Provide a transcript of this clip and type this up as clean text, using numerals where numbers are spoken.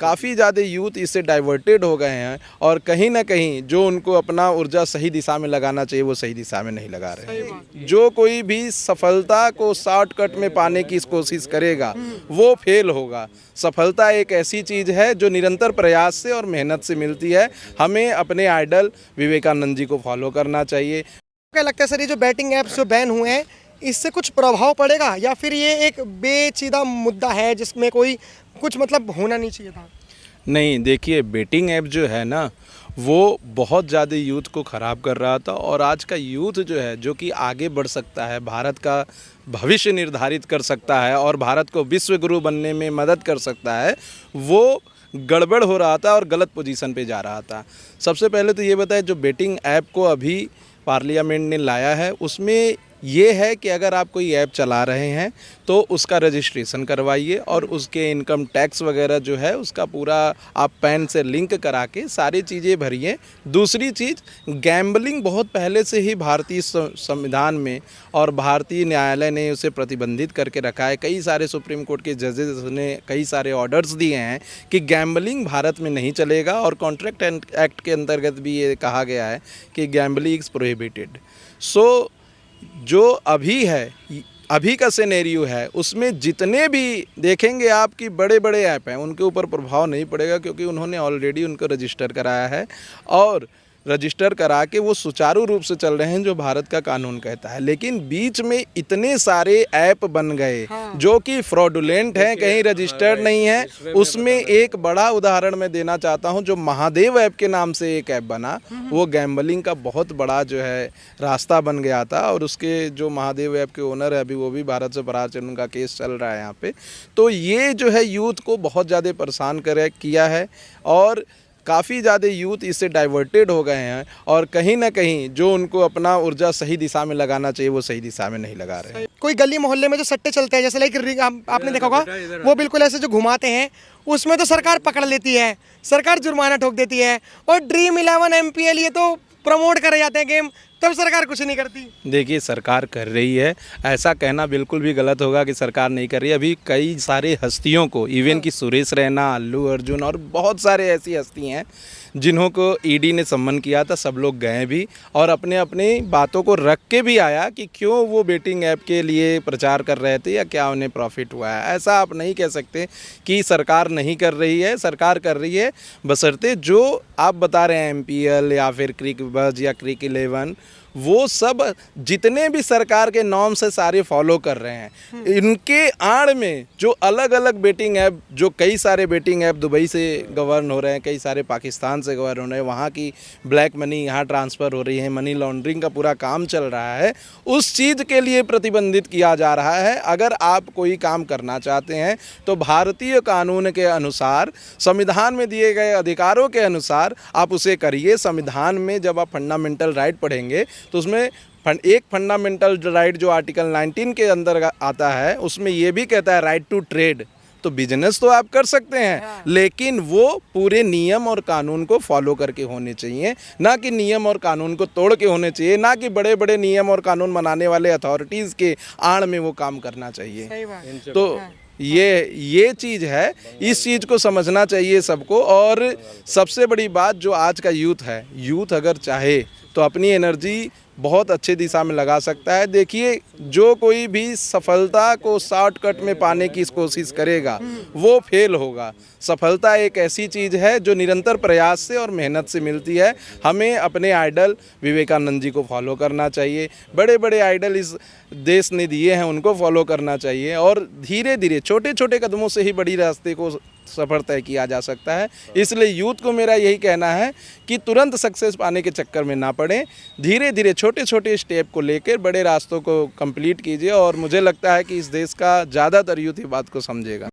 काफ़ी ज़्यादा यूथ इससे डाइवर्टेड हो गए हैं और कहीं ना कहीं जो उनको अपना ऊर्जा सही दिशा में लगाना चाहिए वो सही दिशा में नहीं लगा रहे हैं। जो कोई भी सफलता को शॉर्टकट में पाने की कोशिश करेगा वो फेल होगा। सफलता एक ऐसी चीज़ है जो निरंतर प्रयास से और मेहनत से मिलती है। हमें अपने आइडल विवेकानंद जी को फॉलो करना चाहिए। क्या लगता है सर, ये जो बैटिंग ऐप्स जो बैन हुए हैं इससे कुछ प्रभाव पड़ेगा या फिर ये एक बेचीदा मुद्दा है जिसमें कोई कुछ मतलब होना नहीं चाहिए था? नहीं, देखिए बेटिंग ऐप जो है ना वो बहुत ज़्यादा यूथ को ख़राब कर रहा था और आज का यूथ जो है जो कि आगे बढ़ सकता है, भारत का भविष्य निर्धारित कर सकता है और भारत को विश्व गुरु बनने में मदद कर सकता है, वो गड़बड़ हो रहा था और गलत पोजीशन पे जा रहा था। सबसे पहले तो ये बताएं, जो बेटिंग ऐप को अभी पार्लियामेंट ने लाया है उसमें ये है कि अगर आप कोई ऐप चला रहे हैं तो उसका रजिस्ट्रेशन करवाइए और उसके इनकम टैक्स वगैरह जो है उसका पूरा आप पैन से लिंक करा के सारी चीज़ें भरिए। दूसरी चीज़, गैम्बलिंग बहुत पहले से ही भारतीय संविधान में और भारतीय न्यायालय ने उसे प्रतिबंधित करके रखा है। कई सारे सुप्रीम कोर्ट के जजेस ने कई सारे ऑर्डर्स दिए हैं कि गैम्बलिंग भारत में नहीं चलेगा और कॉन्ट्रैक्ट एक्ट के अंतर्गत भी ये कहा गया है कि गैम्बलिंग इज़ प्रोहिबिटेड। सो जो अभी का सिनेरियो है उसमें जितने भी देखेंगे आप कि बड़े बड़े ऐप हैं उनके ऊपर प्रभाव नहीं पड़ेगा क्योंकि उन्होंने ऑलरेडी उनको रजिस्टर कराया है और रजिस्टर करा के वो सुचारू रूप से चल रहे हैं जो भारत का कानून कहता है। लेकिन बीच में इतने सारे ऐप बन गए जो कि फ्रॉडुलेंट हैं, कहीं रजिस्टर्ड नहीं है। उसमें एक बड़ा उदाहरण मैं देना चाहता हूं, जो महादेव ऐप के नाम से एक ऐप बना वो गैम्बलिंग का बहुत बड़ा जो है रास्ता बन गया था और उसके जो महादेव ऐप के ओनर है अभी वो भी भारत से फरार थे, उनका केस चल रहा है यहाँ पे। तो ये जो है यूथ को बहुत ज़्यादा परेशान किया है और काफ़ी ज़्यादा यूथ इससे डाइवर्टेड हो गए हैं और कहीं ना कहीं जो उनको अपना ऊर्जा सही दिशा में लगाना चाहिए वो सही दिशा में नहीं लगा रहे हैं। कोई गली मोहल्ले में जो सट्टे चलते हैं जैसे लाइक आपने देखा होगा, वो बिल्कुल ऐसे जो घुमाते हैं उसमें तो सरकार पकड़ लेती है, सरकार जुर्माना ठोक देती है और ड्रीम 11 MPL ये तो प्रमोट करे जाते हैं गेम, तब सरकार कुछ नहीं करती। देखिए सरकार कर रही है, ऐसा कहना बिल्कुल भी गलत होगा कि सरकार नहीं कर रही है। अभी कई सारे हस्तियों को, इवन कि सुरेश रैना, अल्लू अर्जुन और बहुत सारे ऐसी हस्ती हैं जिन्हों को ईडी ने सम्मन किया था, सब लोग गए भी और अपने अपने बातों को रख के भी आया कि क्यों वो बेटिंग ऐप के लिए प्रचार कर रहे थे या क्या उन्हें प्रॉफिट हुआ है। ऐसा आप नहीं कह सकते कि सरकार नहीं कर रही है, सरकार कर रही है, बशर्ते जो आप बता रहे हैं MPL या फिर क्रिक बज या क्रिक 11 वो सब जितने भी सरकार के नॉर्म से सारे फॉलो कर रहे हैं। इनके आड़ में जो अलग अलग बेटिंग ऐप, जो कई सारे बेटिंग ऐप दुबई से गवर्न हो रहे हैं, कई सारे पाकिस्तान से गवर्न हो रहे हैं, वहाँ की ब्लैक मनी यहाँ ट्रांसफ़र हो रही है, मनी लॉन्ड्रिंग का पूरा काम चल रहा है, उस चीज़ के लिए प्रतिबंधित किया जा रहा है। अगर आप कोई काम करना चाहते हैं तो भारतीय कानून के अनुसार, संविधान में दिए गए अधिकारों के अनुसार आप उसे करिए। संविधान में जब आप फंडामेंटल राइट पढ़ेंगे तो उसमें एक फंडामेंटल राइट जो आर्टिकल 19 के अंदर आता है उसमें ये भी कहता है राइट टू ट्रेड। तो बिजनेस तो आप कर सकते हैं लेकिन वो पूरे नियम और कानून को फॉलो करके होने चाहिए, ना कि नियम और कानून को तोड़ के होने चाहिए, ना कि बड़े बड़े नियम और कानून बनाने वाले अथॉरिटीज़ के आड़ में वो काम करना चाहिए। तो ये चीज़ है, इस चीज़ को समझना चाहिए सबको। और सबसे बड़ी बात जो आज का यूथ है, यूथ अगर चाहे तो अपनी एनर्जी बहुत अच्छे दिशा में लगा सकता है। देखिए जो कोई भी सफलता को शॉर्टकट में पाने की कोशिश करेगा वो फेल होगा। सफलता एक ऐसी चीज़ है जो निरंतर प्रयास से और मेहनत से मिलती है। हमें अपने आइडल विवेकानंद जी को फॉलो करना चाहिए। बड़े बड़े आइडल इस देश ने दिए हैं, उनको फॉलो करना चाहिए और धीरे धीरे छोटे छोटे कदमों से ही बड़ी रास्ते को सफर तय किया जा सकता है। इसलिए यूथ को मेरा यही कहना है कि तुरंत सक्सेस पाने के चक्कर में ना पड़ें, धीरे धीरे छोटे छोटे स्टेप को लेकर बड़े रास्तों को कंप्लीट कीजिए और मुझे लगता है कि इस देश का ज़्यादातर यूथ ये बात को समझेगा।